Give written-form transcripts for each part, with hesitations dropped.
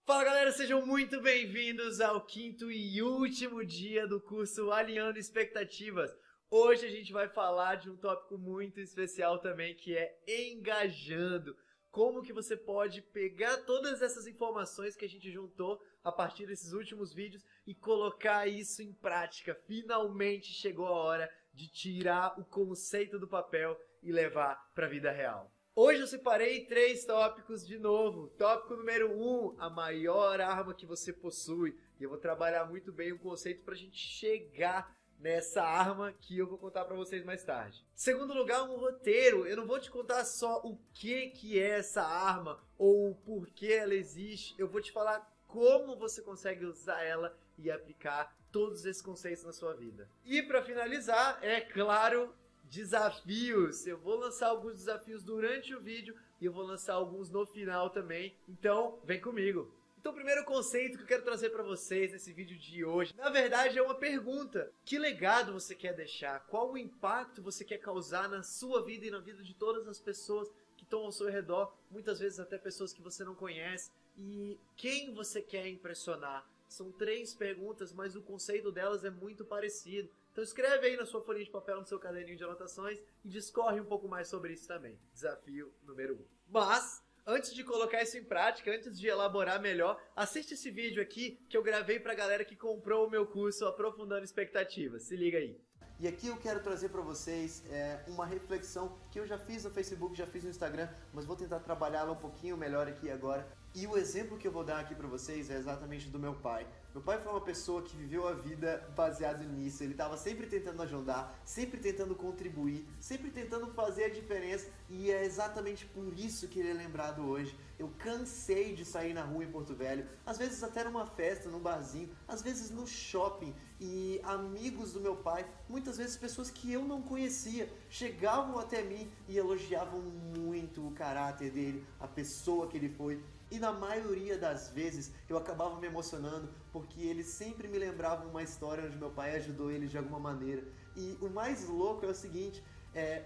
Fala galera, sejam muito bem-vindos ao quinto e último dia do curso Alinhando Expectativas. Hoje a gente vai falar de um tópico muito especial também, que é engajando. Como que você pode pegar todas essas informações que a gente juntou a partir desses últimos vídeos e colocar isso em prática. Finalmente chegou a hora de tirar o conceito do papel e levar para a vida real. Hoje eu separei 3 tópicos de novo. Tópico número 1, a maior arma que você possui. E eu vou trabalhar muito bem o conceito para a gente chegar nessa arma que eu vou contar para vocês mais tarde. Segundo lugar, um roteiro. Eu não vou te contar só o que é essa arma ou o porquê ela existe. Eu vou te falar como você consegue usar ela e aplicar todos esses conceitos na sua vida. E para finalizar, é claro, desafios. Eu vou lançar alguns desafios durante o vídeo e eu vou lançar alguns no final também. Então, vem comigo. Então, o primeiro conceito que eu quero trazer para vocês nesse vídeo de hoje, na verdade, é uma pergunta. Que legado você quer deixar? Qual o impacto você quer causar na sua vida e na vida de todas as pessoas que estão ao seu redor? Muitas vezes até pessoas que você não conhece. E quem você quer impressionar? São 3 perguntas, mas o conceito delas é muito parecido. Então escreve aí na sua folhinha de papel, no seu caderninho de anotações e discorre um pouco mais sobre isso também. Desafio número 1. Mas, antes de colocar isso em prática, antes de elaborar melhor, assiste esse vídeo aqui que eu gravei pra galera que comprou o meu curso Aprofundando Expectativas. Se liga aí. E aqui eu quero trazer para vocês uma reflexão que eu já fiz no Facebook, já fiz no Instagram, mas vou tentar trabalhá-la um pouquinho melhor aqui agora. E o exemplo que eu vou dar aqui para vocês é exatamente do meu pai. Meu pai foi uma pessoa que viveu a vida baseado nisso. Ele estava sempre tentando ajudar, sempre tentando contribuir, sempre tentando fazer a diferença. E é exatamente por isso que ele é lembrado hoje. Eu cansei de sair na rua em Porto Velho, às vezes até numa festa, num barzinho, às vezes no shopping. E amigos do meu pai, muitas vezes pessoas que eu não conhecia, chegavam até mim e elogiavam muito o caráter dele, a pessoa que ele foi. E na maioria das vezes eu acabava me emocionando porque eles sempre me lembravam uma história onde meu pai ajudou eles de alguma maneira. E o mais louco é o seguinte,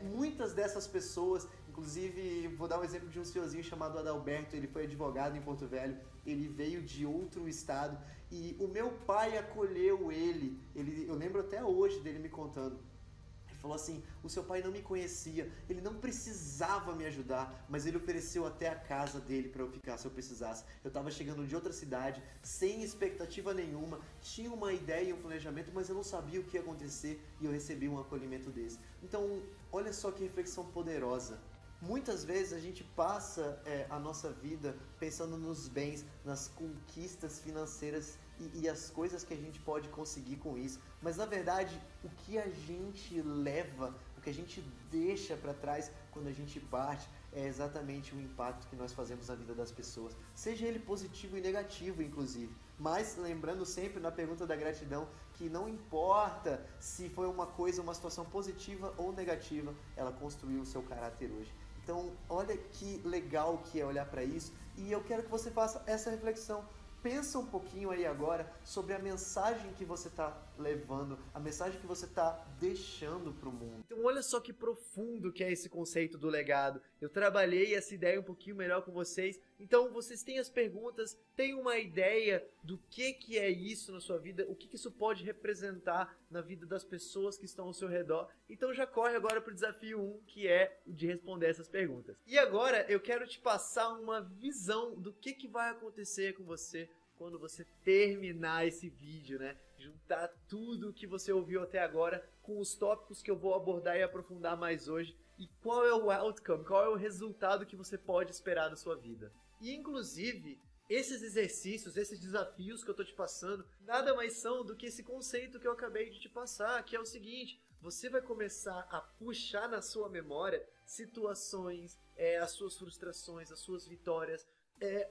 muitas dessas pessoas, inclusive vou dar um exemplo de um senhorzinho chamado Adalberto, ele foi advogado em Porto Velho, ele veio de outro estado e o meu pai acolheu ele, eu lembro até hoje dele me contando. Falou assim, o seu pai não me conhecia, ele não precisava me ajudar, mas ele ofereceu até a casa dele para eu ficar se eu precisasse. Eu estava chegando de outra cidade, sem expectativa nenhuma, tinha uma ideia e um planejamento, mas eu não sabia o que ia acontecer e eu recebi um acolhimento desse. Então, olha só que reflexão poderosa. Muitas vezes a gente passa a nossa vida pensando nos bens, nas conquistas financeiras e as coisas que a gente pode conseguir com isso. Mas na verdade, o que a gente leva, o que a gente deixa para trás quando a gente parte é exatamente o impacto que nós fazemos na vida das pessoas. Seja ele positivo e negativo, inclusive. Mas lembrando sempre na pergunta da gratidão que não importa se foi uma coisa, uma situação positiva ou negativa, ela construiu o seu caráter hoje. Então, olha que legal que é olhar para isso e eu quero que você faça essa reflexão. Pensa um pouquinho aí agora sobre a mensagem que você está levando, a mensagem que você está deixando para o mundo. Então olha só que profundo que é esse conceito do legado. Eu trabalhei essa ideia um pouquinho melhor com vocês. Então vocês têm as perguntas, têm uma ideia do que é isso na sua vida, o que isso pode representar na vida das pessoas que estão ao seu redor. Então já corre agora para o desafio 1, que é o de responder essas perguntas. E agora eu quero te passar uma visão do que vai acontecer com você quando você terminar esse vídeo, né? Juntar tudo que você ouviu até agora com os tópicos que eu vou abordar e aprofundar mais hoje e qual é o outcome, qual é o resultado que você pode esperar da sua vida. E inclusive, esses exercícios, esses desafios que eu tô te passando, nada mais são do que esse conceito que eu acabei de te passar, que é o seguinte: você vai começar a puxar na sua memória situações, as suas frustrações, as suas vitórias,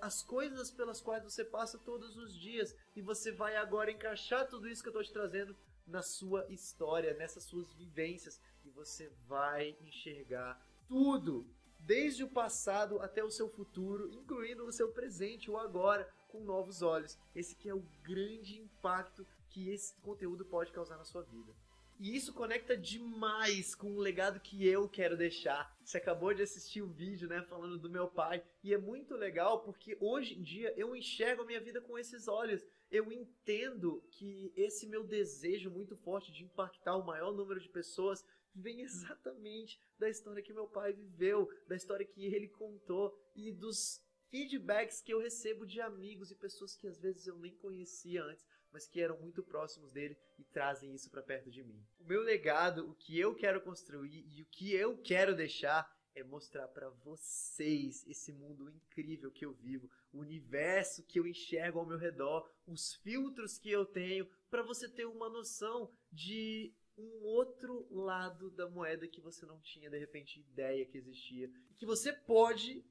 as coisas pelas quais você passa todos os dias, e você vai agora encaixar tudo isso que eu estou te trazendo na sua história, nessas suas vivências, e você vai enxergar tudo, desde o passado até o seu futuro, incluindo o seu presente, o agora, com novos olhos. Esse que é o grande impacto que esse conteúdo pode causar na sua vida. E isso conecta demais com o legado que eu quero deixar. Você acabou de assistir o vídeo, né, falando do meu pai. E é muito legal porque hoje em dia eu enxergo a minha vida com esses olhos. Eu entendo que esse meu desejo muito forte de impactar o maior número de pessoas vem exatamente da história que meu pai viveu, da história que ele contou e dos feedbacks que eu recebo de amigos e pessoas que às vezes eu nem conhecia antes, mas que eram muito próximos dele e trazem isso para perto de mim. O meu legado, o que eu quero construir e o que eu quero deixar é mostrar para vocês esse mundo incrível que eu vivo, o universo que eu enxergo ao meu redor, os filtros que eu tenho, para você ter uma noção de um outro lado da moeda que você não tinha, de repente, ideia que existia. E que você pode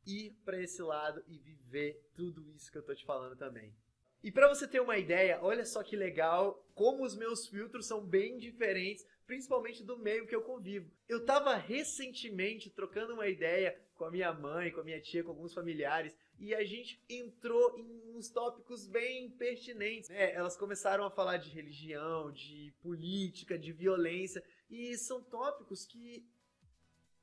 ir para esse lado e viver tudo isso que eu tô te falando também. E para você ter uma ideia, olha só que legal como os meus filtros são bem diferentes, principalmente do meio que eu convivo. Eu estava recentemente trocando uma ideia com a minha mãe, com a minha tia, com alguns familiares, e a gente entrou em uns tópicos bem pertinentes, né? Elas começaram a falar de religião, de política, de violência, e são tópicos que,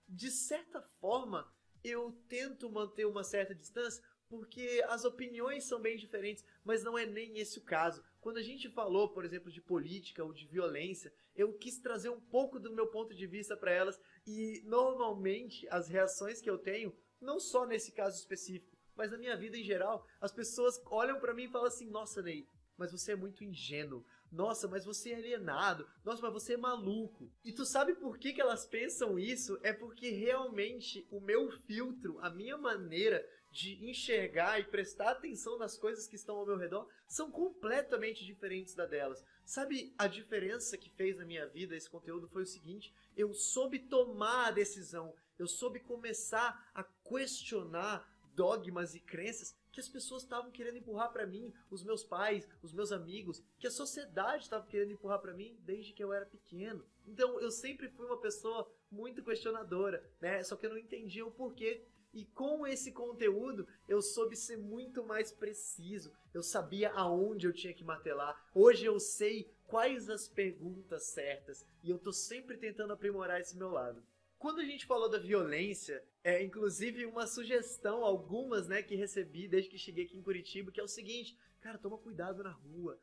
de certa forma, eu tento manter uma certa distância, porque as opiniões são bem diferentes, mas não é nem esse o caso. Quando a gente falou, por exemplo, de política ou de violência, eu quis trazer um pouco do meu ponto de vista para elas, e normalmente as reações que eu tenho, não só nesse caso específico, mas na minha vida em geral, as pessoas olham para mim e falam assim: nossa, Ney, mas você é muito ingênuo. Nossa, mas você é alienado. Nossa, mas você é maluco. E tu sabe por que elas pensam isso? É porque realmente o meu filtro, a minha maneira de enxergar e prestar atenção nas coisas que estão ao meu redor são completamente diferentes da delas. Sabe a diferença que fez na minha vida esse conteúdo foi o seguinte: eu soube tomar a decisão, eu soube começar a questionar dogmas e crenças que as pessoas estavam querendo empurrar para mim, os meus pais, os meus amigos, que a sociedade estava querendo empurrar para mim desde que eu era pequeno. Então eu sempre fui uma pessoa muito questionadora, né? Só que eu não entendia o porquê. E com esse conteúdo eu soube ser muito mais preciso, eu sabia aonde eu tinha que martelar. Hoje eu sei quais as perguntas certas e eu tô sempre tentando aprimorar esse meu lado. Quando a gente falou da violência, inclusive uma sugestão, algumas, né, que recebi desde que cheguei aqui em Curitiba, que é o seguinte: cara, toma cuidado na rua,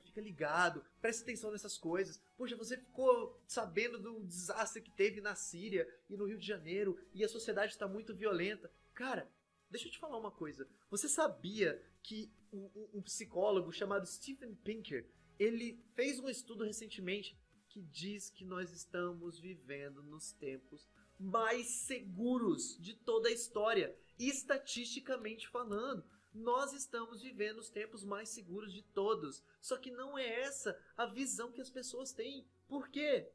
fica ligado, presta atenção nessas coisas. Poxa, você ficou sabendo do desastre que teve na Síria e no Rio de Janeiro, e a sociedade está muito violenta. Cara, deixa eu te falar uma coisa. Você sabia que um psicólogo chamado Steven Pinker, ele fez um estudo recentemente que diz que nós estamos vivendo nos tempos mais seguros de toda a história, estatisticamente falando. Nós estamos vivendo os tempos mais seguros de todos. Só que não é essa a visão que as pessoas têm. Por quê?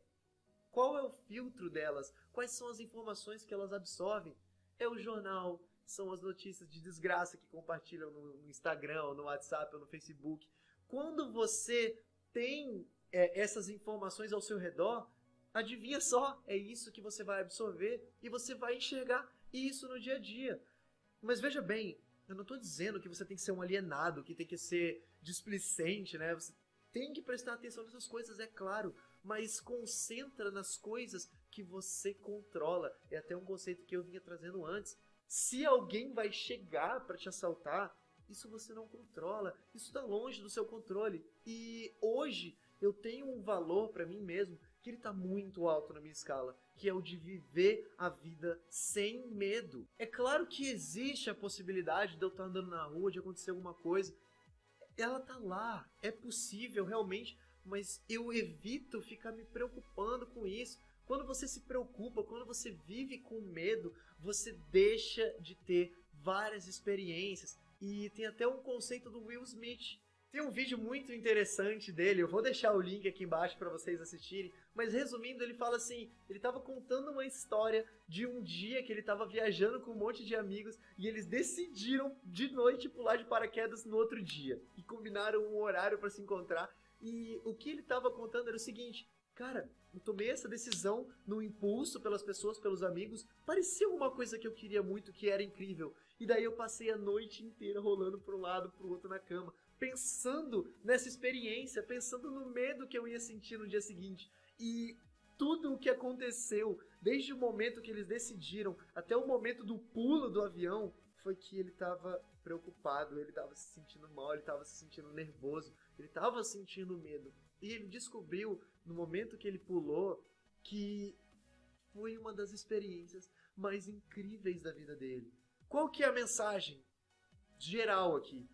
Qual é o filtro delas? Quais são as informações que elas absorvem? É o jornal, são as notícias de desgraça que compartilham no Instagram, ou no WhatsApp, ou no Facebook. Quando você tem essas informações ao seu redor, adivinha só, é isso que você vai absorver e você vai enxergar isso no dia a dia. Mas veja bem, eu não estou dizendo que você tem que ser um alienado, que tem que ser displicente, né? Você tem que prestar atenção nessas coisas, é claro, mas concentra nas coisas que você controla. É até um conceito que eu vinha trazendo antes. Se alguém vai chegar para te assaltar, isso você não controla, isso está longe do seu controle. E hoje eu tenho um valor para mim mesmo que ele está muito alto na minha escala, que é o de viver a vida sem medo. É claro que existe a possibilidade de eu estar andando na rua, de acontecer alguma coisa. Ela tá lá, é possível realmente, mas eu evito ficar me preocupando com isso. Quando você se preocupa, quando você vive com medo, você deixa de ter várias experiências. E tem até um conceito do Will Smith. Tem um vídeo muito interessante dele, eu vou deixar o link aqui embaixo para vocês assistirem, mas resumindo, ele fala assim, ele estava contando uma história de um dia que ele estava viajando com um monte de amigos e eles decidiram de noite pular de paraquedas no outro dia e combinaram um horário para se encontrar. E o que ele estava contando era o seguinte: cara, eu tomei essa decisão no impulso pelas pessoas, pelos amigos, parecia alguma coisa que eu queria muito, que era incrível. E daí eu passei a noite inteira rolando para um lado, para o outro na cama, pensando nessa experiência, pensando no medo que eu ia sentir no dia seguinte. E tudo o que aconteceu, desde o momento que eles decidiram até o momento do pulo do avião, foi que ele estava preocupado, ele estava se sentindo mal, ele estava se sentindo nervoso, ele estava sentindo medo. E ele descobriu, no momento que ele pulou, que foi uma das experiências mais incríveis da vida dele. Qual que é a mensagem geral aqui?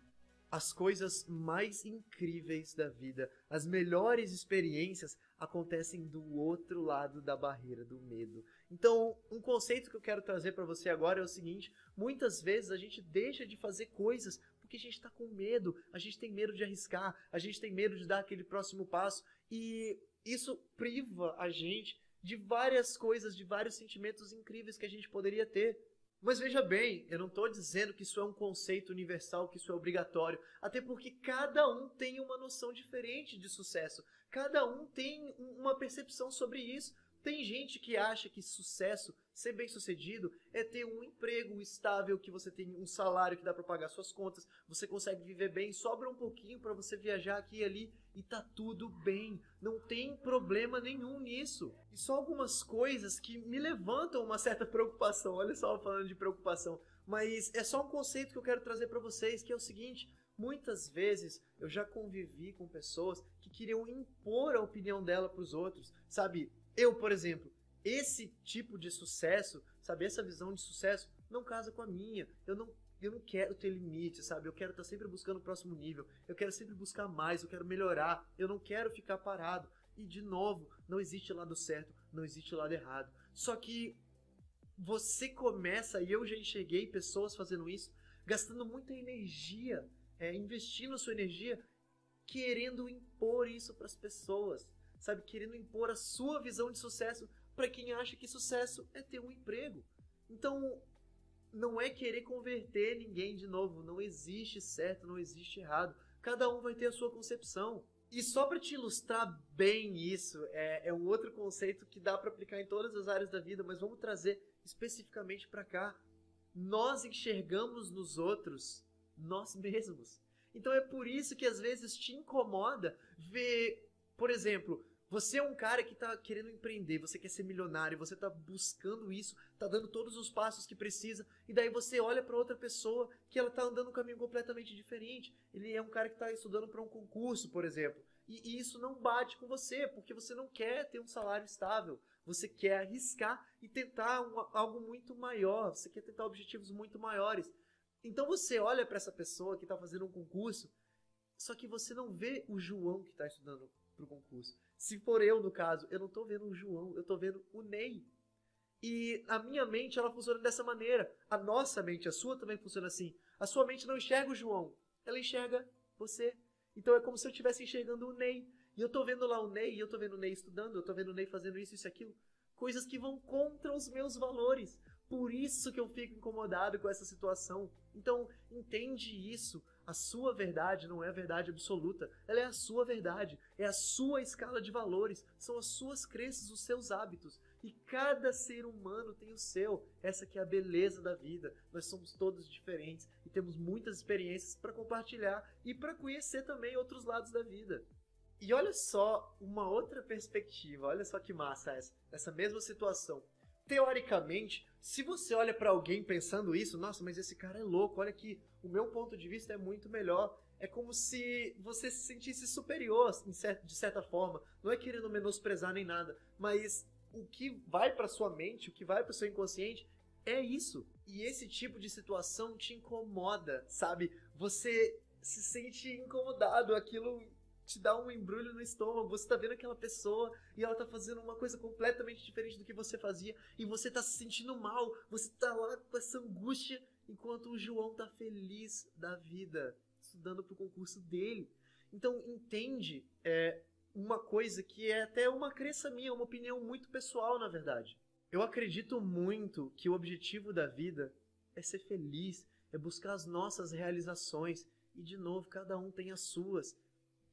As coisas mais incríveis da vida, as melhores experiências acontecem do outro lado da barreira do medo. Então, um conceito que eu quero trazer para você agora é o seguinte: muitas vezes a gente deixa de fazer coisas porque a gente está com medo, a gente tem medo de arriscar, a gente tem medo de dar aquele próximo passo, e isso priva a gente de várias coisas, de vários sentimentos incríveis que a gente poderia ter. Mas veja bem, eu não estou dizendo que isso é um conceito universal, que isso é obrigatório, até porque cada um tem uma noção diferente de sucesso, cada um tem uma percepção sobre isso. Tem gente que acha que sucesso, ser bem-sucedido, é ter um emprego estável, que você tem um salário que dá para pagar suas contas, você consegue viver bem, sobra um pouquinho para você viajar aqui e ali e tá tudo bem. Não tem problema nenhum nisso. E só algumas coisas que me levantam uma certa preocupação. Olha só, falando de preocupação. Mas é só um conceito que eu quero trazer para vocês, que é o seguinte: muitas vezes eu já convivi com pessoas que queriam impor a opinião dela para os outros, sabe? Eu, por exemplo, esse tipo de sucesso, sabe, essa visão de sucesso não casa com a minha. Eu não quero ter limite, sabe? Eu quero estar sempre buscando o próximo nível. Eu quero sempre buscar mais, eu quero melhorar. Eu não quero ficar parado. E, de novo, não existe lado certo, não existe lado errado. Só que você começa, e eu já enxerguei pessoas fazendo isso, gastando muita energia, investindo sua energia, querendo impor isso para as pessoas. Sabe, querendo impor a sua visão de sucesso para quem acha que sucesso é ter um emprego. Então, não é querer converter ninguém de novo. Não existe certo, não existe errado. Cada um vai ter a sua concepção. E só para te ilustrar bem isso, é um outro conceito que dá para aplicar em todas as áreas da vida, mas vamos trazer especificamente para cá. Nós enxergamos nos outros nós mesmos. Então é por isso que às vezes te incomoda ver... Por exemplo, você é um cara que está querendo empreender, você quer ser milionário, você está buscando isso, está dando todos os passos que precisa, e daí você olha para outra pessoa que ela está andando um caminho completamente diferente. Ele é um cara que está estudando para um concurso, por exemplo, e isso não bate com você, porque você não quer ter um salário estável, você quer arriscar e tentar algo muito maior, você quer tentar objetivos muito maiores. Então você olha para essa pessoa que está fazendo um concurso, só que você não vê o João que está estudando para o concurso. Se for eu, no caso, eu não estou vendo o João, eu estou vendo o Ney. E a minha mente, ela funciona dessa maneira. A nossa mente, a sua também funciona assim. A sua mente não enxerga o João, ela enxerga você. Então é como se eu estivesse enxergando o Ney. E eu estou vendo lá o Ney, e eu estou vendo o Ney estudando, eu estou vendo o Ney fazendo isso e aquilo. Coisas que vão contra os meus valores. Por isso que eu fico incomodado com essa situação. Então, entende isso. A sua verdade não é a verdade absoluta. Ela é a sua verdade. É a sua escala de valores. São as suas crenças, os seus hábitos. E cada ser humano tem o seu. Essa que é a beleza da vida. Nós somos todos diferentes e temos muitas experiências para compartilhar e para conhecer também outros lados da vida. E olha só uma outra perspectiva. Olha só que massa essa mesma situação. Teoricamente, se você olha para alguém pensando isso, nossa, mas esse cara é louco, olha que o meu ponto de vista é muito melhor. É como se você se sentisse superior, de certa forma. Não é querendo menosprezar nem nada, mas o que vai para sua mente, o que vai para o seu inconsciente, é isso. E esse tipo de situação te incomoda, sabe? Você se sente incomodado, aquilo te dá um embrulho no estômago, você tá vendo aquela pessoa e ela tá fazendo uma coisa completamente diferente do que você fazia e você tá se sentindo mal, você tá lá com essa angústia, enquanto o João tá feliz da vida, estudando pro concurso dele. Então entende uma coisa que é até uma crença minha, uma opinião muito pessoal, na verdade. Eu acredito muito que o objetivo da vida é ser feliz, é buscar as nossas realizações e, de novo, cada um tem as suas.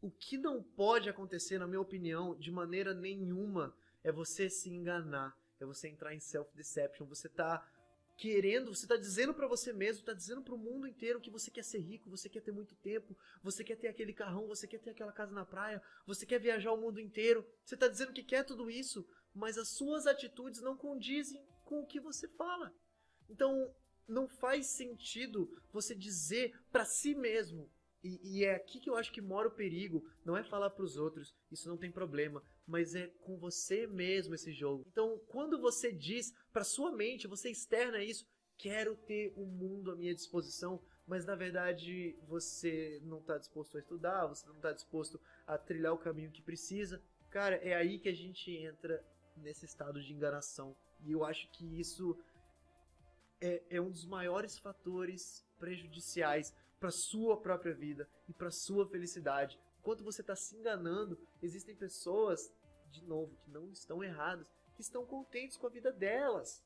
O que não pode acontecer, na minha opinião, de maneira nenhuma, é você se enganar, é você entrar em self-deception, você tá querendo, você tá dizendo pra você mesmo, tá dizendo pro mundo inteiro que você quer ser rico, você quer ter muito tempo, você quer ter aquele carrão, você quer ter aquela casa na praia, você quer viajar o mundo inteiro, você tá dizendo que quer tudo isso, mas as suas atitudes não condizem com o que você fala. Então, não faz sentido você dizer pra si mesmo, e é aqui que eu acho que mora o perigo, não é falar pros outros, isso não tem problema, mas é com você mesmo esse jogo. Então, quando você diz pra sua mente, você externa isso, quero ter o mundo à minha disposição, mas na verdade você não está disposto a estudar, você não está disposto a trilhar o caminho que precisa, cara, é aí que a gente entra nesse estado de enganação. E eu acho que isso é um dos maiores fatores prejudiciais para sua própria vida e para sua felicidade. Enquanto você está se enganando, existem pessoas, de novo, que não estão erradas, que estão contentes com a vida delas.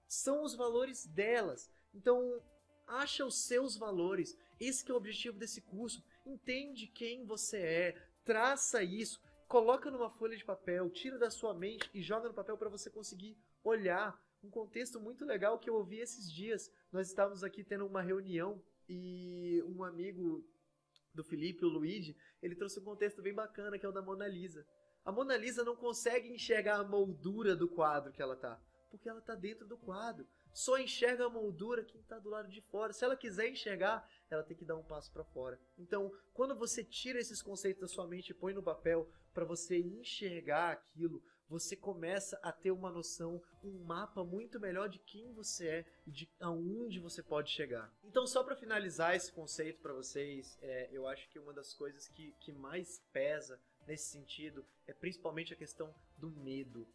São os valores delas. Então, acha os seus valores. Esse que é o objetivo desse curso. Entende quem você é, traça isso, coloca numa folha de papel, tira da sua mente e joga no papel para você conseguir olhar. Um contexto muito legal que eu ouvi esses dias. Nós estávamos aqui tendo uma reunião e um amigo do Felipe, o Luigi, ele trouxe um contexto bem bacana, que é o da Mona Lisa. A Mona Lisa não consegue enxergar a moldura do quadro que ela tá, porque ela tá dentro do quadro. Só enxerga a moldura quem tá do lado de fora. Se ela quiser enxergar, ela tem que dar um passo para fora. Então, quando você tira esses conceitos da sua mente e põe no papel para você enxergar aquilo, você começa a ter uma noção, um mapa muito melhor de quem você é e de aonde você pode chegar. Então, só para finalizar esse conceito para vocês, eu acho que uma das coisas que mais pesa nesse sentido é principalmente a questão do medo.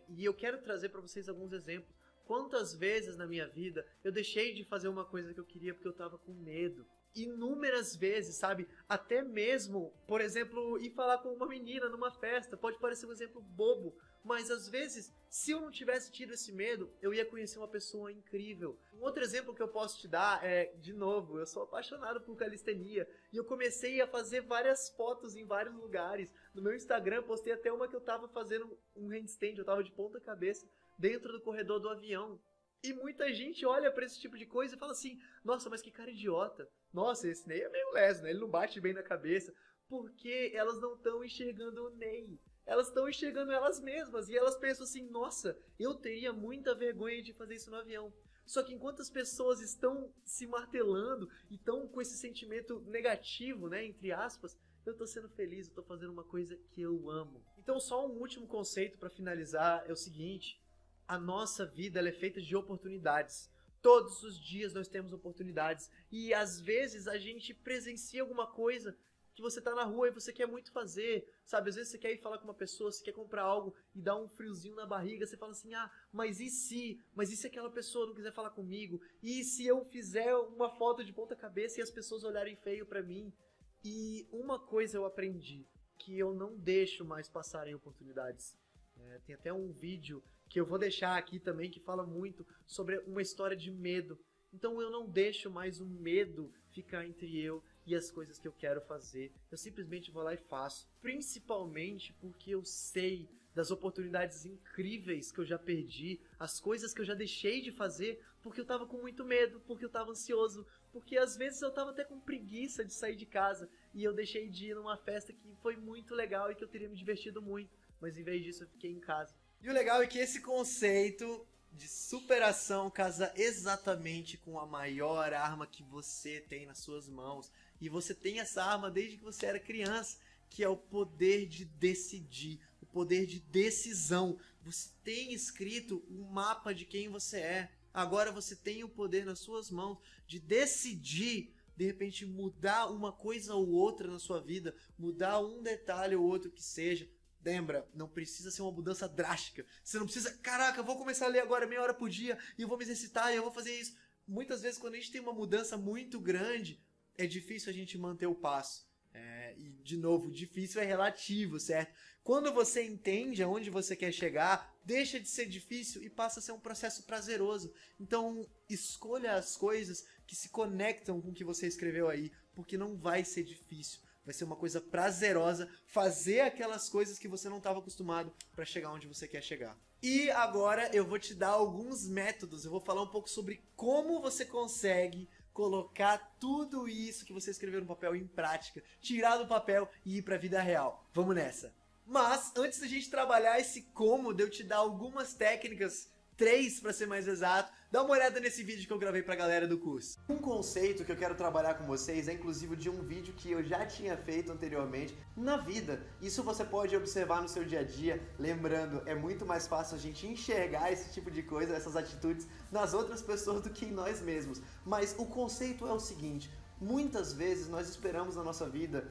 E eu quero trazer para vocês alguns exemplos. Quantas vezes na minha vida eu deixei de fazer uma coisa que eu queria porque eu estava com medo? Inúmeras vezes, sabe? Até mesmo, por exemplo, ir falar com uma menina numa festa. Pode parecer um exemplo bobo, mas às vezes, se eu não tivesse tido esse medo, eu ia conhecer uma pessoa incrível. Um outro exemplo que eu posso te dar é, de novo, eu sou apaixonado por calistenia e eu comecei a fazer várias fotos em vários lugares. No meu Instagram, postei até uma que eu tava fazendo um handstand, eu tava de ponta cabeça dentro do corredor do avião. E muita gente olha pra esse tipo de coisa e fala assim, nossa, mas que cara idiota. Nossa, esse Ney é meio leso, né? Ele não bate bem na cabeça. Porque elas não estão enxergando o Ney. Elas estão enxergando elas mesmas. E elas pensam assim, nossa, eu teria muita vergonha de fazer isso no avião. Só que enquanto as pessoas estão se martelando e estão com esse sentimento negativo, né, entre aspas, eu tô sendo feliz, eu tô fazendo uma coisa que eu amo. Então só um último conceito para finalizar é o seguinte. A nossa vida ela é feita de oportunidades. Todos os dias nós temos oportunidades. E às vezes a gente presencia alguma coisa que você tá na rua e você quer muito fazer. Sabe, às vezes você quer ir falar com uma pessoa, você quer comprar algo e dá um friozinho na barriga. Você fala assim, mas e se? Mas e se aquela pessoa não quiser falar comigo? E se eu fizer uma foto de ponta cabeça e as pessoas olharem feio pra mim? E uma coisa eu aprendi, que eu não deixo mais passarem oportunidades. Tem até um vídeo que eu vou deixar aqui também, que fala muito sobre uma história de medo. Então eu não deixo mais o medo ficar entre eu e as coisas que eu quero fazer. Eu simplesmente vou lá e faço. Principalmente porque eu sei das oportunidades incríveis que eu já perdi, as coisas que eu já deixei de fazer porque eu tava com muito medo, porque eu tava ansioso, porque às vezes eu tava até com preguiça de sair de casa e eu deixei de ir numa festa que foi muito legal e que eu teria me divertido muito, mas em vez disso eu fiquei em casa. E o legal é que esse conceito de superação casa exatamente com a maior arma que você tem nas suas mãos. E você tem essa arma desde que você era criança, que é o poder de decidir, o poder de decisão. Você tem escrito um mapa de quem você é. Agora você tem o poder nas suas mãos de decidir, de repente mudar uma coisa ou outra na sua vida, mudar um detalhe ou outro que seja. Lembra, não precisa ser uma mudança drástica. Você não precisa, caraca, eu vou começar a ler agora meia hora por dia e eu vou me exercitar e eu vou fazer isso. Muitas vezes quando a gente tem uma mudança muito grande, é difícil a gente manter o passo. E, de novo, difícil é relativo, certo? Quando você entende aonde você quer chegar, deixa de ser difícil e passa a ser um processo prazeroso. Então, escolha as coisas que se conectam com o que você escreveu aí, porque não vai ser difícil. Vai ser uma coisa prazerosa fazer aquelas coisas que você não estava acostumado para chegar onde você quer chegar. E agora eu vou te dar alguns métodos, eu vou falar um pouco sobre como você consegue colocar tudo isso que você escreveu no papel em prática, tirar do papel e ir para a vida real. Vamos nessa! Mas, antes da gente trabalhar esse como, de eu te dar algumas técnicas, 3 para ser mais exato, dá uma olhada nesse vídeo que eu gravei pra galera do curso. Um conceito que eu quero trabalhar com vocês é inclusive de um vídeo que eu já tinha feito anteriormente na vida. Isso você pode observar no seu dia a dia, lembrando, é muito mais fácil a gente enxergar esse tipo de coisa, essas atitudes nas outras pessoas do que em nós mesmos. Mas o conceito é o seguinte, muitas vezes nós esperamos na nossa vida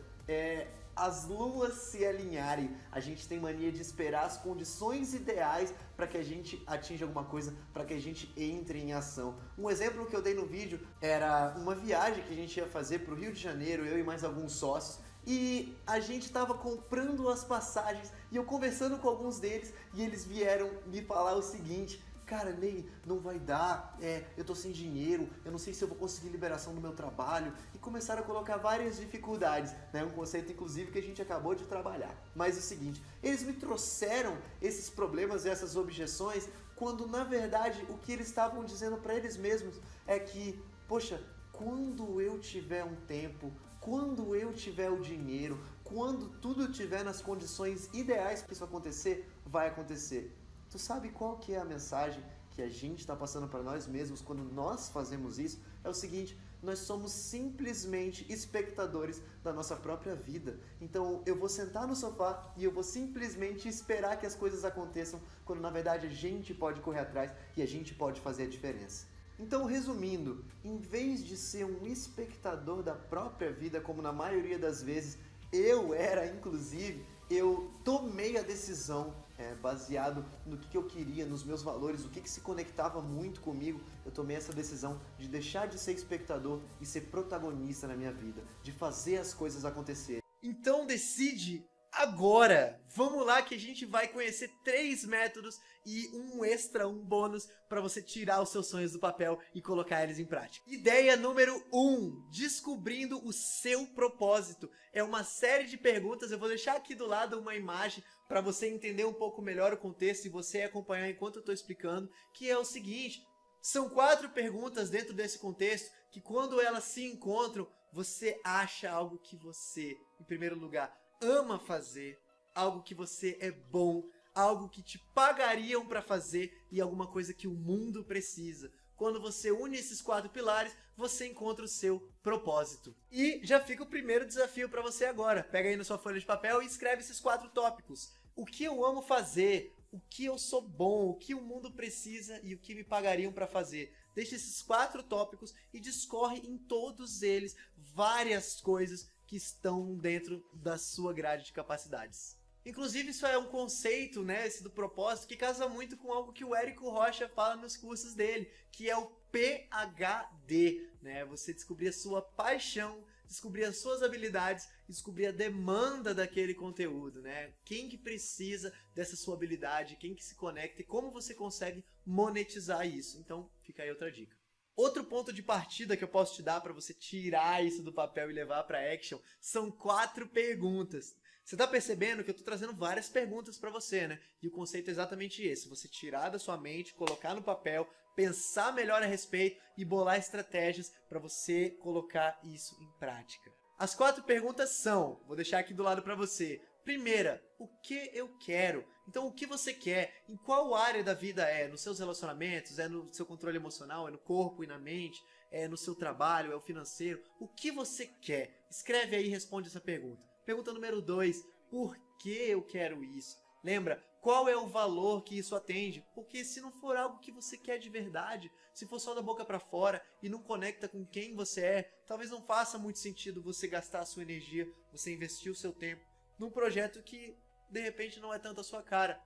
as luas se alinharem. A gente tem mania de esperar as condições ideais para que a gente atinja alguma coisa, para que a gente entre em ação. Um exemplo que eu dei no vídeo era uma viagem que a gente ia fazer para o Rio de Janeiro, eu e mais alguns sócios, e a gente estava comprando as passagens e eu conversando com alguns deles e eles vieram me falar o seguinte: cara, Ney, não vai dar, eu tô sem dinheiro, eu não sei se eu vou conseguir liberação do meu trabalho, e começaram a colocar várias dificuldades, né? Um conceito inclusive que a gente acabou de trabalhar. Mas é o seguinte, eles me trouxeram esses problemas e essas objeções, quando na verdade o que eles estavam dizendo para eles mesmos é que, poxa, quando eu tiver um tempo, quando eu tiver o dinheiro, quando tudo estiver nas condições ideais para isso acontecer, vai acontecer. Tu sabe qual que é a mensagem que a gente está passando para nós mesmos quando nós fazemos isso? É o seguinte, nós somos simplesmente espectadores da nossa própria vida. Então eu vou sentar no sofá e eu vou simplesmente esperar que as coisas aconteçam, quando na verdade a gente pode correr atrás e a gente pode fazer a diferença. Então, resumindo, em vez de ser um espectador da própria vida, como na maioria das vezes eu era, inclusive, eu tomei a decisão baseado no que eu queria, nos meus valores, o que se conectava muito comigo. Eu tomei essa decisão de deixar de ser espectador e ser protagonista na minha vida, de fazer as coisas acontecerem. Então decide agora! Vamos lá que a gente vai conhecer 3 métodos e um extra, um bônus para você tirar os seus sonhos do papel e colocar eles em prática. Ideia número 1, descobrindo o seu propósito. É uma série de perguntas, eu vou deixar aqui do lado uma imagem para você entender um pouco melhor o contexto e você acompanhar enquanto eu estou explicando, que é o seguinte, são 4 perguntas dentro desse contexto que quando elas se encontram, você acha algo que você, em primeiro lugar, ama fazer, algo que você é bom, algo que te pagariam para fazer e alguma coisa que o mundo precisa. Quando você une esses 4 pilares, você encontra o seu propósito. E já fica o primeiro desafio para você agora. Pega aí na sua folha de papel e escreve esses 4 tópicos. O que eu amo fazer, o que eu sou bom, o que o mundo precisa e o que me pagariam para fazer. Deixa esses 4 tópicos e discorre em todos eles várias coisas que estão dentro da sua grade de capacidades. Inclusive isso é um conceito, né, esse do propósito, que casa muito com algo que o Érico Rocha fala nos cursos dele, que é o PhD, né? Você descobrir a sua paixão, descobrir as suas habilidades, descobrir a demanda daquele conteúdo, né? Quem que precisa dessa sua habilidade, quem que se conecta e como você consegue monetizar isso. Então, fica aí outra dica. Outro ponto de partida que eu posso te dar para você tirar isso do papel e levar para action são 4 perguntas. Você tá percebendo que eu tô trazendo várias perguntas para você, né? E o conceito é exatamente esse, você tirar da sua mente, colocar no papel, pensar melhor a respeito e bolar estratégias para você colocar isso em prática. As 4 perguntas são, vou deixar aqui do lado para você. Primeira, o que eu quero? Então, o que você quer? Em qual área da vida é? Nos seus relacionamentos? É no seu controle emocional? É no corpo e na mente? É no seu trabalho? É o financeiro? O que você quer? Escreve aí e responde essa pergunta. Pergunta número 2, por que eu quero isso? Lembra, qual é o valor que isso atende? Porque se não for algo que você quer de verdade, se for só da boca para fora e não conecta com quem você é, talvez não faça muito sentido você gastar a sua energia, você investir o seu tempo num projeto que de repente não é tanto a sua cara.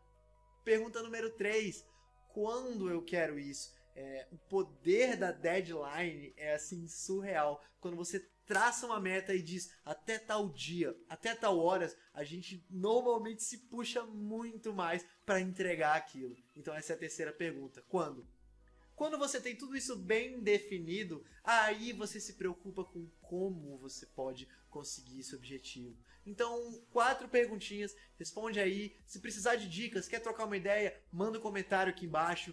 Pergunta número 3, quando eu quero isso? O poder da deadline é assim surreal. Quando você traça uma meta e diz até tal dia, até tal horas, a gente normalmente se puxa muito mais para entregar aquilo. Então essa é a terceira pergunta. Quando? Quando você tem tudo isso bem definido, aí você se preocupa com como você pode conseguir esse objetivo. Então, 4 perguntinhas, responde aí. Se precisar de dicas, quer trocar uma ideia, manda um comentário aqui embaixo.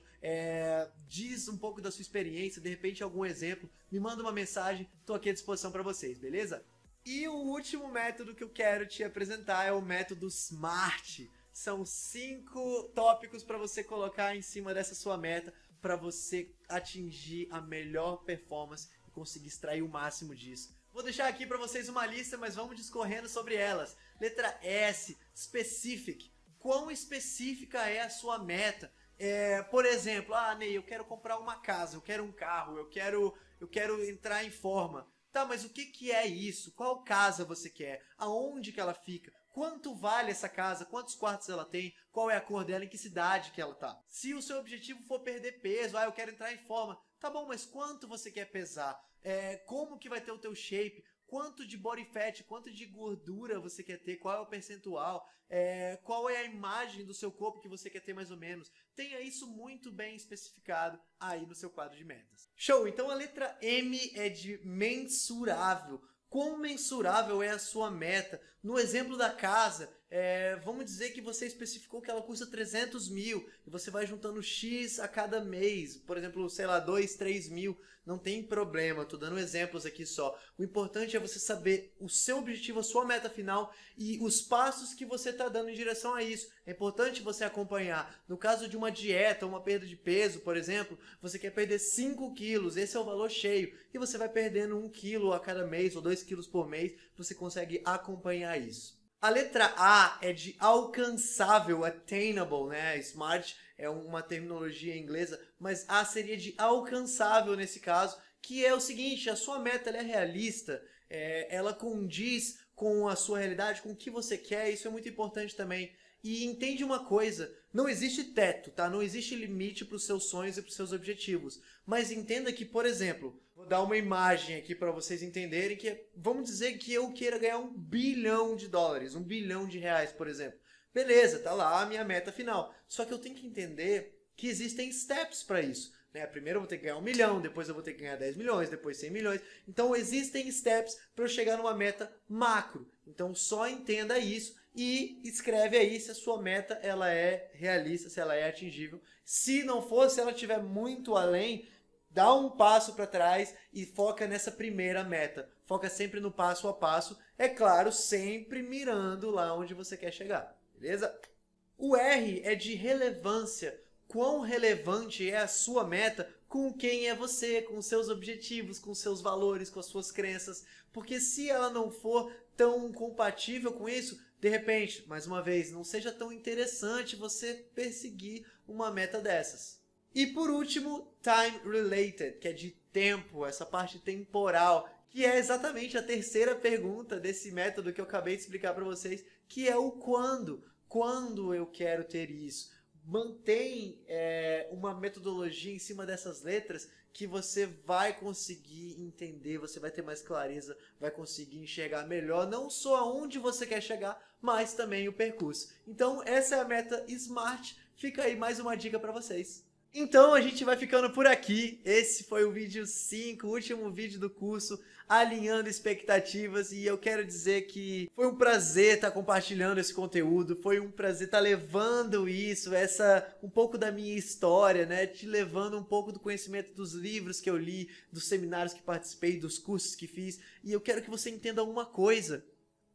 Diz um pouco da sua experiência, de repente algum exemplo, me manda uma mensagem, estou aqui à disposição para vocês, beleza? E o último método que eu quero te apresentar é o método SMART. São 5 tópicos para você colocar em cima dessa sua meta, para você atingir a melhor performance e conseguir extrair o máximo disso. Vou deixar aqui para vocês uma lista, mas vamos discorrendo sobre elas. Letra S, Specific. Quão específica é a sua meta? Por exemplo, Ney, eu quero comprar uma casa, eu quero um carro, eu quero entrar em forma. Tá, mas o que é isso? Qual casa você quer? Aonde que ela fica? Quanto vale essa casa? Quantos quartos ela tem? Qual é a cor dela? Em que cidade que ela tá? Se o seu objetivo for perder peso, eu quero entrar em forma. Tá bom, mas quanto você quer pesar? Como que vai ter o teu shape? Quanto de body fat, quanto de gordura você quer ter? Qual é o percentual? Qual é a imagem do seu corpo que você quer ter mais ou menos? Tenha isso muito bem especificado aí no seu quadro de metas. Show! Então a letra M é de mensurável. Quão mensurável é a sua meta? No exemplo da casa, vamos dizer que você especificou que ela custa 300 mil e você vai juntando X a cada mês, por exemplo, sei lá, 2, 3 mil, não tem problema, estou dando exemplos aqui só. O importante é você saber o seu objetivo, a sua meta final e os passos que você está dando em direção a isso. É importante você acompanhar. No caso de uma dieta, uma perda de peso, por exemplo, você quer perder 5 quilos, esse é o valor cheio, e você vai perdendo 1 quilo a cada mês ou 2 quilos por mês, você consegue acompanhar isso. A letra A é de alcançável, attainable, né? Smart é uma terminologia inglesa, mas A seria de alcançável nesse caso, que é o seguinte, a sua meta ela é realista, ela condiz com a sua realidade, com o que você quer, isso é muito importante também. E entende uma coisa, não existe teto, tá? Não existe limite para os seus sonhos e para os seus objetivos. Mas entenda que, por exemplo, vou dar uma imagem aqui para vocês entenderem que, vamos dizer que eu queira ganhar $1 bilhão, $1 bilhão, por exemplo. Beleza, tá lá a minha meta final. Só que eu tenho que entender que existem steps para isso. Primeiro eu vou ter que ganhar 1 milhão, depois eu vou ter que ganhar 10 milhões, depois 100 milhões. Então existem steps para eu chegar numa meta macro. Então só entenda isso e escreve aí se a sua meta ela é realista, se ela é atingível. Se não for, se ela estiver muito além, dá um passo para trás e foca nessa primeira meta. Foca sempre no passo a passo. É claro, sempre mirando lá onde você quer chegar. Beleza? O R é de relevância. Quão relevante é a sua meta com quem é você, com seus objetivos, com seus valores, com as suas crenças. Porque se ela não for tão compatível com isso, de repente, mais uma vez, não seja tão interessante você perseguir uma meta dessas. E por último, time related, que é de tempo, essa parte temporal, que é exatamente a terceira pergunta desse método que eu acabei de explicar para vocês, que é o quando. Quando eu quero ter isso? Mantém uma metodologia em cima dessas letras que você vai conseguir entender, você vai ter mais clareza, vai conseguir enxergar melhor, não só aonde você quer chegar, mas também o percurso. Então essa é a meta SMART, fica aí mais uma dica para vocês. Então a gente vai ficando por aqui, esse foi o vídeo 5, o último vídeo do curso Alinhando Expectativas, e eu quero dizer que foi um prazer estar compartilhando esse conteúdo, foi um prazer estar levando isso, um pouco da minha história, né, te levando um pouco do conhecimento dos livros que eu li, dos seminários que participei, dos cursos que fiz, e eu quero que você entenda uma coisa.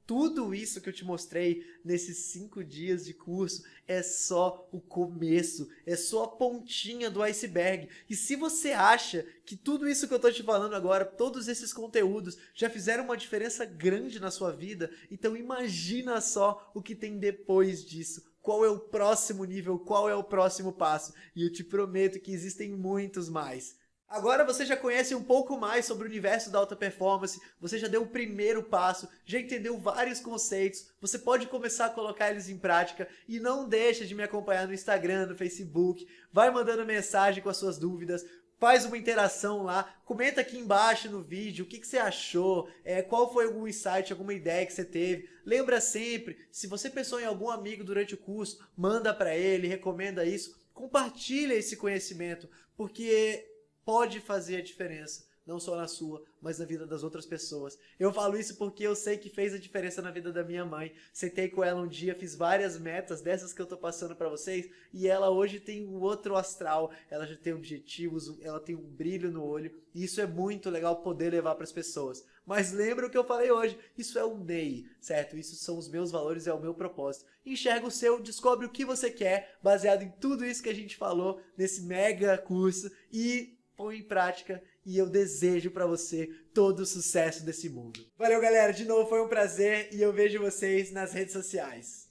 Tudo isso que eu te mostrei nesses 5 dias de curso é só o começo, é só a pontinha do iceberg. E se você acha que tudo isso que eu estou te falando agora, todos esses conteúdos já fizeram uma diferença grande na sua vida, então imagina só o que tem depois disso. Qual é o próximo nível, qual é o próximo passo? E eu te prometo que existem muitos mais. Agora você já conhece um pouco mais sobre o universo da alta performance, você já deu o primeiro passo, já entendeu vários conceitos, você pode começar a colocar eles em prática e não deixa de me acompanhar no Instagram, no Facebook, vai mandando mensagem com as suas dúvidas, faz uma interação lá, comenta aqui embaixo no vídeo o que você achou, qual foi algum insight, alguma ideia que você teve. Lembra sempre, se você pensou em algum amigo durante o curso, manda para ele, recomenda isso. compartilha esse conhecimento, porque pode fazer a diferença, não só na sua, mas na vida das outras pessoas. Eu falo isso porque eu sei que fez a diferença na vida da minha mãe. Sentei com ela um dia, fiz várias metas dessas que eu tô passando pra vocês, e ela hoje tem um outro astral, ela já tem objetivos, ela tem um brilho no olho, e isso é muito legal poder levar pras pessoas. Mas lembra o que eu falei hoje, isso é o Ney, certo? Isso são os meus valores, é o meu propósito. Enxerga o seu, descobre o que você quer, baseado em tudo isso que a gente falou nesse mega curso, e põe em prática, e eu desejo pra você todo o sucesso desse mundo. Valeu, galera, de novo foi um prazer, e eu vejo vocês nas redes sociais.